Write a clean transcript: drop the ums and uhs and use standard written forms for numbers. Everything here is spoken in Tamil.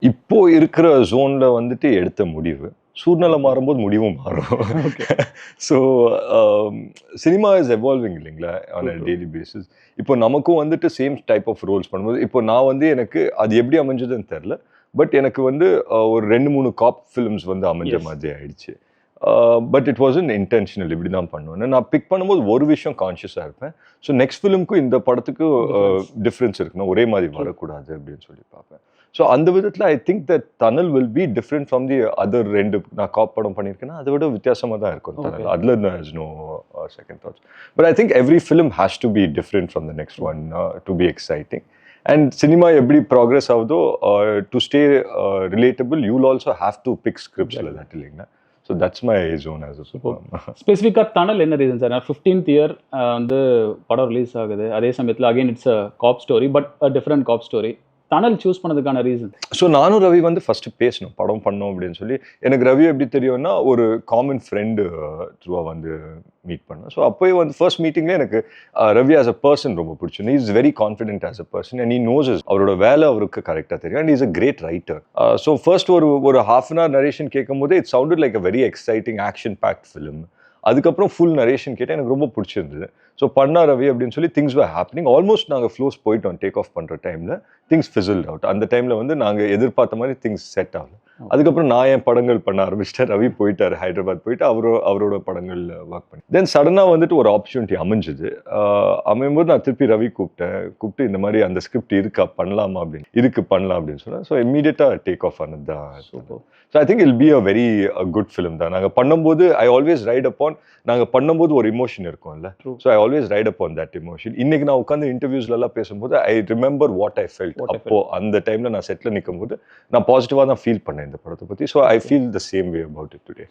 இப்போ இருக்கிற ஜோன்ல வந்துட்டு எடுத்த முடிவு. சூழ்நிலை மாறும்போது முடிவும் மாறும். Okay. So cinema is evolving இல்லைங்களா? On a true. Daily basis. இப்போ நமக்கும் வந்துட்டு சேம் டைப் ஆஃப் ரோல்ஸ் பண்ணும்போது, இப்போ நான் வந்து எனக்கு அது எப்படி அமைஞ்சதுன்னு தெரியல. பட் எனக்கு வந்து ஒரு 2, 3 காப் ஃபிலிம்ஸ் வந்து அமைஞ்ச எஸ். மாதிரி ஆயிடுச்சு. பட் இட் வாசன்ட் இன்டென்ஷனல் இப்படி தான் பண்ணுவேன்னு. நான் பிக் பண்ணும்போது ஒரு விஷயம் கான்ஷியஸா இருப்பேன். ஸோ நெக்ஸ்ட் ஃபிலிம்க்கும் இந்த படத்துக்கும் டிஃபரன்ஸ். டிஃபரன்ஸ் இருக்கணும். ஒரே மாதிரி ட்ரூ. வரக்கூடாது அப்படின்னு சொல்லி பார்ப்பேன். ஸோ அந்த விதத்தில் I think that Thanal will be different from the other 2 நான் காப் படம் பண்ணியிருக்கேன்னா அதை விட வித்தியாசமாக தான் இருக்கும் ஓகே. தனல். அதில் is no second thoughts. But I think every film has to be different from the next one to be exciting. And cinema எப்படி ப்ராக்ரஸ் ஆகுதோ to stay relatable you will also have to pick ஸ்கிரிப்ட்ஸில் தட் இல்லைங்களா? So that's my zone as இப்போ ஸ்பெசிஃபிக்காக தனல் என்ன ரீசன் சார்? 15th இயர் வந்து படம் ரிலீஸ் ஆகுது. அதே சமயத்தில் again it's a cop story, but a different cop story. Thanal choose பண்ணதுக்கான ரீசன்? ஸோ நானும் ரவி வந்து ஃபஸ்ட்டு பேசணும் படம் பண்ணோம் அப்படின்னு சொல்லி. எனக்கு ரவி எப்படி தெரியும்னா ஒரு காமன் ஃப்ரெண்டு த்ரூவாக வந்து மீட் பண்ணேன். ஸோ அப்போயே வந்து ஃபர்ஸ்ட் மீட்டிங்லேயே எனக்கு ரவி ஆஸ் அ பர்சன் ரொம்ப பிடிச்சிருந்தது. Is very confident as a person and he knows அவரோட வேலை அவருக்கு கரெக்டாக தெரியும் and is a great writer. So first ஒரு ஹாஃப் அன் ஹவர் நரேஷன் கேட்கும் போது it sounded like a very exciting action packed film. அதுக்கப்புறம் ஃபுல் நரேஷன் கேட்டேன், எனக்கு ரொம்ப பிடிச்சிருந்தது. ஸோ பண்ணா ரவி அப்படின்னு சொல்லி திங்ஸ் வர் ஹேப்பனிங். ஆல்மோஸ்ட் நாங்கள் ஃப்ளோஸ் போயிட்டோம் டேக் ஆஃப் பண்ணுற டைமில். Things fizzled out. அந்த டைமில் வந்து நாங்கள் எதிர்பார்த்த மாதிரி திங்ஸ் செட் ஆகல. அதுக்கப்புறம் நான் என் படங்கள் பண்ண ஆரம்பிச்சிட்டேன். ரவி போயிட்டார் ஹைதராபாத் போயிட்டு அவரோட படங்கள் ஒர்க் பண்ணி தென் சடனாக வந்துட்டு ஒரு ஆப்பர்ச்சுனிட்டி அமைஞ்சுது. அமையும்போது நான் திருப்பி ரவி கூப்பிட்டு இந்த மாதிரி அந்த ஸ்கிரிப்ட் இருக்கா பண்ணலாமா அப்படின்னு இருக்கு பண்ணலாம் அப்படின்னு சொன்னேன். ஸோ இம்மீடியட்டாக டேக் ஆஃப் ஆனது தான். So I think will be a very good film தான். நாங்கள் பண்ணும்போது ஐ ஆல்வேஸ் ரைட் அப்பான் நாங்கள் பண்ணும்போது ஒரு இமோஷன் இருக்கும்ல. So I always right upon that emotion. இன்னைக்கு நான் உட்காந்து இன்டர்வியூஸ்லாம் பேசும்போது I remember what I felt. அப்போ அந்த டைமில் நான் செட்டில் நிற்கும் போது நான் பாசிட்டிவாக தான் ஃபீல் பண்ணேன் இந்த படத்தை பற்றி. So I feel the same way about it today.